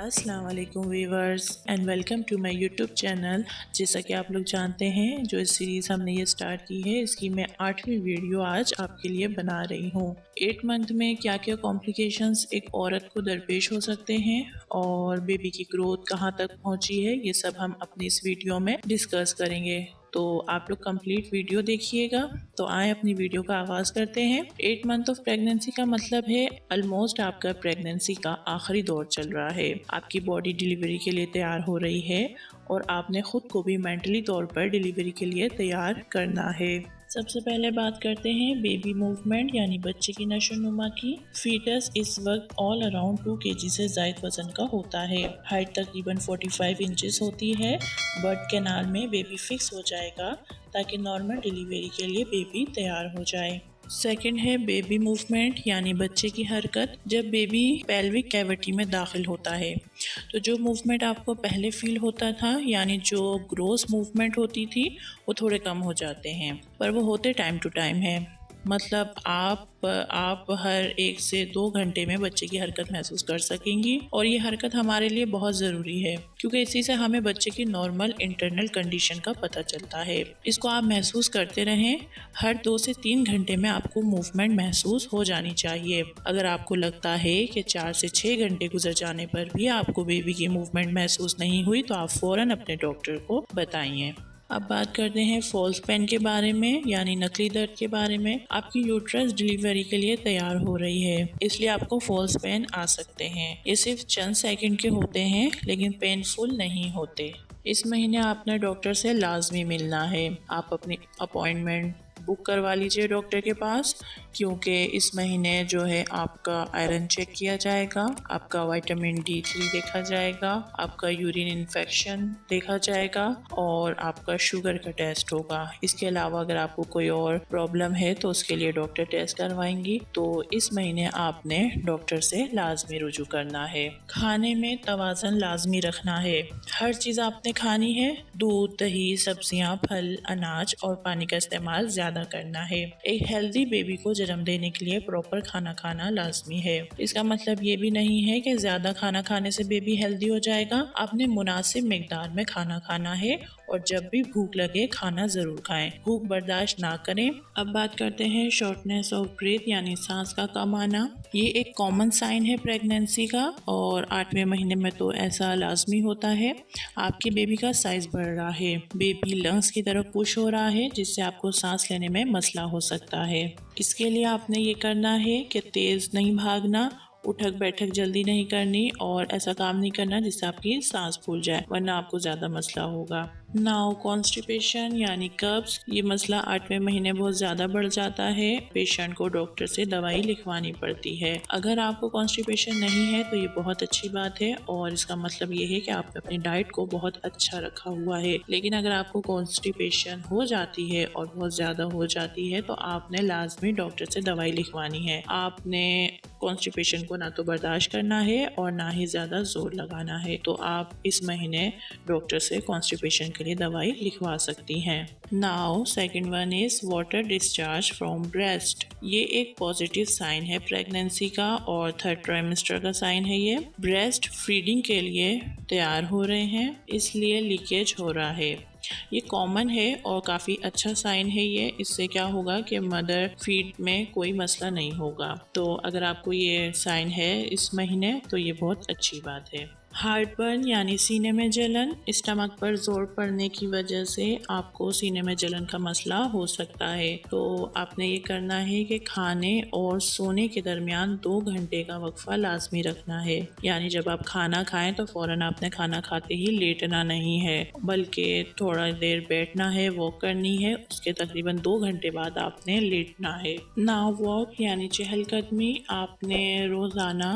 अस्सलाम वालेकुम viewers and welcome to my YouTube channel. जैसा कि आप लोग जानते हैं, जो इस सीरीज़ हमने ये स्टार्ट की है, इसकी मैं 8वीं वीडियो आज आपके लिए बना रही हूँ। 8 मंथ में क्या क्या कॉम्प्लिकेशंस एक औरत को दरपेश हो सकते हैं और बेबी की ग्रोथ कहाँ तक पहुँची है, ये सब हम अपनी इस वीडियो में डिस्कस करेंगे। तो आप लोग कंप्लीट वीडियो देखिएगा। तो आए अपनी वीडियो का आगाज़ करते हैं। 8 मंथ ऑफ प्रेगनेंसी का मतलब है ऑलमोस्ट आपका प्रेगनेंसी का आखिरी दौर चल रहा है। आपकी बॉडी डिलीवरी के लिए तैयार हो रही है और आपने खुद को भी मेंटली तौर पर डिलीवरी के लिए तैयार करना है। सबसे पहले बात करते हैं बेबी मूवमेंट यानी बच्चे की नशोनुमा की। फीटस इस वक्त ऑल अराउंड 2 kg से ज़ायद वजन का होता है। हाइट तकरीबन 45 इंचेस होती है। बर्थ कैनाल में बेबी फिक्स हो जाएगा ताकि नॉर्मल डिलीवरी के लिए बेबी तैयार हो जाए। सेकंड है बेबी मूवमेंट यानी बच्चे की हरकत। जब बेबी पेल्विक कैविटी में दाखिल होता है तो जो मूवमेंट आपको पहले फील होता था यानी जो ग्रोस मूवमेंट होती थी वो थोड़े कम हो जाते हैं, पर वो होते टाइम टू टाइम है। मतलब आप हर 1 से 2 घंटे में बच्चे की हरकत महसूस कर सकेंगी और ये हरकत हमारे लिए बहुत ज़रूरी है क्योंकि इसी से हमें बच्चे की नॉर्मल इंटरनल कंडीशन का पता चलता है। इसको आप महसूस करते रहें। हर 2 से 3 घंटे में आपको मूवमेंट महसूस हो जानी चाहिए। अगर आपको लगता है कि 4 से 6 घंटे गुजर जाने पर भी आपको बेबी की मूवमेंट महसूस नहीं हुई तो आप फ़ौरन अपने डॉक्टर को बताइए। अब बात करते हैं फॉल्स पेन के बारे में यानी नकली दर्द के बारे में। आपकी यूट्रस डिलीवरी के लिए तैयार हो रही है, इसलिए आपको फॉल्स पेन आ सकते हैं। ये सिर्फ चंद सेकंड के होते हैं लेकिन पेनफुल नहीं होते। इस महीने आपने डॉक्टर से लाजमी मिलना है। आप अपनी अपॉइंटमेंट बुक करवा लीजिए डॉक्टर के पास, क्योंकि इस महीने जो है आपका आयरन चेक किया जाएगा, आपका विटामिन D3 देखा जाएगा, आपका यूरिन इन्फेक्शन देखा जाएगा और आपका शुगर का टेस्ट होगा। इसके अलावा अगर आपको कोई और प्रॉब्लम है तो उसके लिए डॉक्टर टेस्ट करवाएंगी। तो इस महीने आपने डॉक्टर से लाजमी रुजू करना है। खाने में तवाज़न लाजमी रखना है। हर चीज़ आपने खानी है। दूध, दही, सब्जियां, फल, अनाज और पानी का इस्तेमाल ज़्यादा करना है। एक हेल्दी बेबी को जन्म देने के लिए प्रॉपर खाना खाना लाजमी है। इसका मतलब ये भी नहीं है कि ज़्यादा खाना खाने से बेबी हेल्दी हो जाएगा। आपने मुनासिब मिकदार में खाना खाना है और जब भी भूख लगे खाना ज़रूर खाएं। भूख बर्दाश्त ना करें। अब बात करते हैं शॉर्टनेस ऑफ ब्रेथ यानी सांस का कम आना। ये एक कॉमन साइन है प्रेगनेंसी का और 8वें महीने में तो ऐसा लाजमी होता है। आपके बेबी का साइज बढ़ रहा है, बेबी लंग्स की तरफ पुश हो रहा है जिससे आपको सांस लेने में मसला हो सकता है। इसके लिए आपने ये करना है कि तेज़ नहीं भागना, उठक बैठक जल्दी नहीं करनी और ऐसा काम नहीं करना जिससे आपकी सांस फूल जाए, वरना आपको ज़्यादा मसला होगा। नाउ कॉन्स्टिपेशन यानी कब्ज। ये मसला 8वें महीने बहुत ज़्यादा बढ़ जाता है। पेशेंट को डॉक्टर से दवाई लिखवानी पड़ती है। अगर आपको कॉन्स्टिपेशन नहीं है तो ये बहुत अच्छी बात है और इसका मतलब ये है कि आपने अपनी डाइट को बहुत अच्छा रखा हुआ है। लेकिन अगर आपको कॉन्स्टिपेशन हो जाती है और बहुत ज़्यादा हो जाती है तो आपने लाजमी डॉक्टर से दवाई लिखवानी है। आपने कॉन्स्टिपेशन को ना तो बर्दाश्त करना है और ना ही ज़्यादा जोर लगाना है। तो आप इस महीने डॉक्टर से कॉन्स्टिपेशन के लिए दवाई लिखवा सकती हैं। Now second one is water discharge from breast. ये एक पॉजिटिव साइन है प्रेगनेंसी का और 3rd ट्राइमेस्टर का साइन है। ये ब्रेस्ट फीडिंग के लिए तैयार हो रहे हैं, इसलिए लीकेज हो रहा है। ये कॉमन है और काफ़ी अच्छा साइन है ये। इससे क्या होगा कि मदर फीड में कोई मसला नहीं होगा। तो अगर आपको ये साइन है इस महीने तो ये बहुत अच्छी बात है। हार्टबर्न यानी सीने में जलन। स्टमक पर जोर पड़ने की वजह से आपको सीने में जलन का मसला हो सकता है। तो आपने ये करना है कि खाने और सोने के दरमियान 2 घंटे का वक्फा लाजमी रखना है। यानी जब आप खाना खाएं तो फ़ौरन आपने खाना खाते ही लेटना नहीं है, बल्कि थोड़ा देर बैठना है, वॉक करनी है। उसके तकरीबन 2 घंटे बाद आपने लेटना है। नाउ वॉक यानी चहलकदमी। आपने रोज़ाना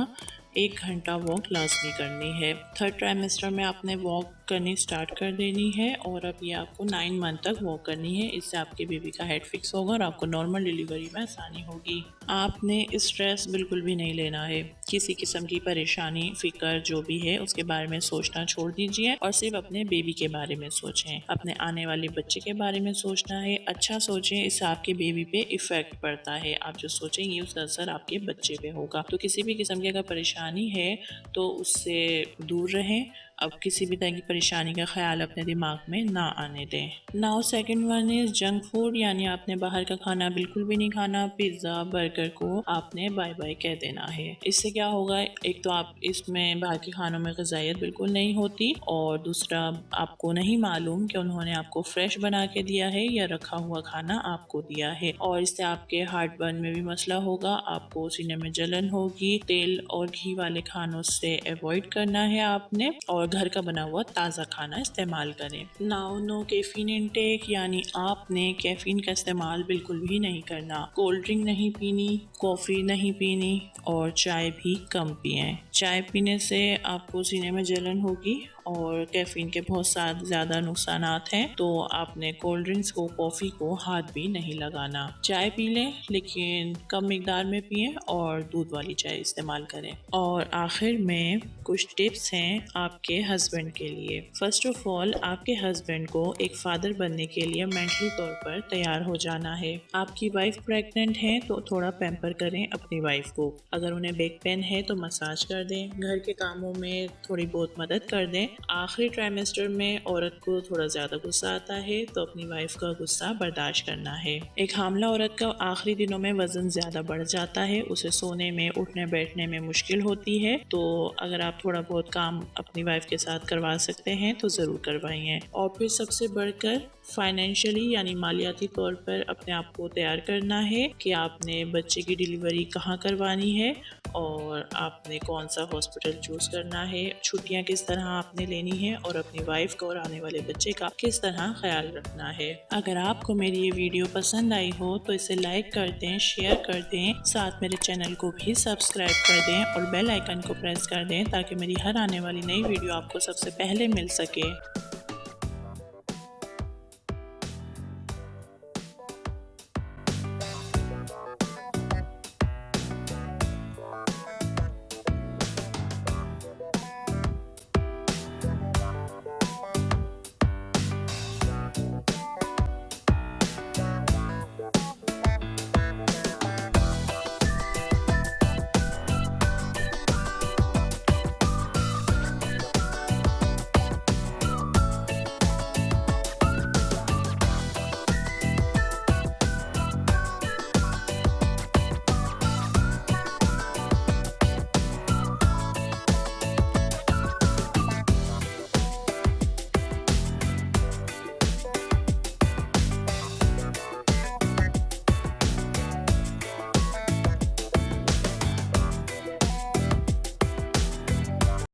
1 घंटा वॉक लाजमी करनी है। 3rd ट्राइमेस्टर में आपने वॉक करनी स्टार्ट कर देनी है और अब ये आपको 9 मंथ तक वॉक करनी है। इससे आपके बेबी का हेड फिक्स होगा और आपको नॉर्मल डिलीवरी में आसानी होगी। आपने स्ट्रेस बिल्कुल भी नहीं लेना है। किसी किस्म की परेशानी, फिक्र जो भी है उसके बारे में सोचना छोड़ दीजिए और सिर्फ अपने बेबी के बारे में सोचें। अपने आने वाले बच्चे के बारे में सोचना है। अच्छा सोचें, इससे आपके बेबी पे इफेक्ट पड़ता है। आप जो सोचेंगे उसका असर आपके बच्चे पे होगा। तो किसी भी किस्म की अगर परेशानी है तो उससे दूर रहें। अब किसी भी तरह की परेशानी का ख्याल अपने दिमाग में ना आने दें। Now second one is junk food, यानी आपने बाहर का खाना बिल्कुल भी नहीं खाना। पिज्ज़ा, बर्गर को आपने बाय बाय कह देना है। इससे क्या होगा, एक तो आप इसमें बाहर के खानों में ग़िज़ाइयत बिल्कुल नहीं होती और दूसरा आपको नहीं मालूम कि उन्होंने आपको फ्रेश बना के दिया है या रखा हुआ खाना आपको दिया है। और इससे आपके हार्ट बर्न में भी मसला होगा, आपको सीने में जलन होगी। तेल और घी वाले खानों से अवॉइड करना है आपने और घर का बना हुआ ताज़ा खाना इस्तेमाल करें। नाउ नो कैफीन इनटेक, यानी आपने कैफीन का इस्तेमाल बिल्कुल भी नहीं करना। कोल्ड ड्रिंक नहीं पीनी, कॉफ़ी नहीं पीनी और चाय भी कम पिएं। चाय पीने से आपको सीने में जलन होगी और कैफीन के बहुत ज़्यादा नुकसानात हैं। तो आपने कोल्ड ड्रिंक्स को, कॉफ़ी को हाथ भी नहीं लगाना। चाय पी लें लेकिन कम मिकदार में पिएं और दूध वाली चाय इस्तेमाल करें। और आखिर में कुछ टिप्स हैं आपके हस्बैंड के लिए। फर्स्ट ऑफ ऑल, आपके हस्बैंड को एक फादर बनने के लिए मेंटली तौर पर तैयार हो जाना है। आपकी वाइफ प्रेग्नेंट है तो थोड़ा पैम्पर करें अपनी वाइफ को। अगर उन्हें बैक पेन है तो मसाज कर दें, घर के कामों में थोड़ी बहुत मदद कर दें। आखिरी ट्राइमेस्टर में औरत को थोड़ा ज़्यादा गुस्सा आता है तो अपनी वाइफ का गुस्सा बर्दाश्त करना है। एक हामला औरत का आखिरी दिनों में वज़न ज़्यादा बढ़ जाता है, उसे सोने में, उठने बैठने में मुश्किल होती है। तो अगर आप थोड़ा बहुत काम अपनी वाइफ के साथ करवा सकते हैं तो ज़रूर करवाइए। और फिर सबसे बढ़कर फाइनेंशियली यानी मालियाती तौर पर अपने आप को तैयार करना है कि आपने बच्चे की डिलीवरी कहाँ करवानी है और आपने कौन सा हॉस्पिटल चूज़ करना है, छुट्टियाँ किस तरह आपने लेनी है और अपनी वाइफ का और आने वाले बच्चे का किस तरह ख्याल रखना है। अगर आपको मेरी ये वीडियो पसंद आई हो तो इसे लाइक कर दें, शेयर कर दें, साथ मेरे चैनल को भी सब्सक्राइब कर दें और बेल आइकन को प्रेस कर दें ताकि मेरी हर आने वाली नई वीडियो आपको सबसे पहले मिल सके।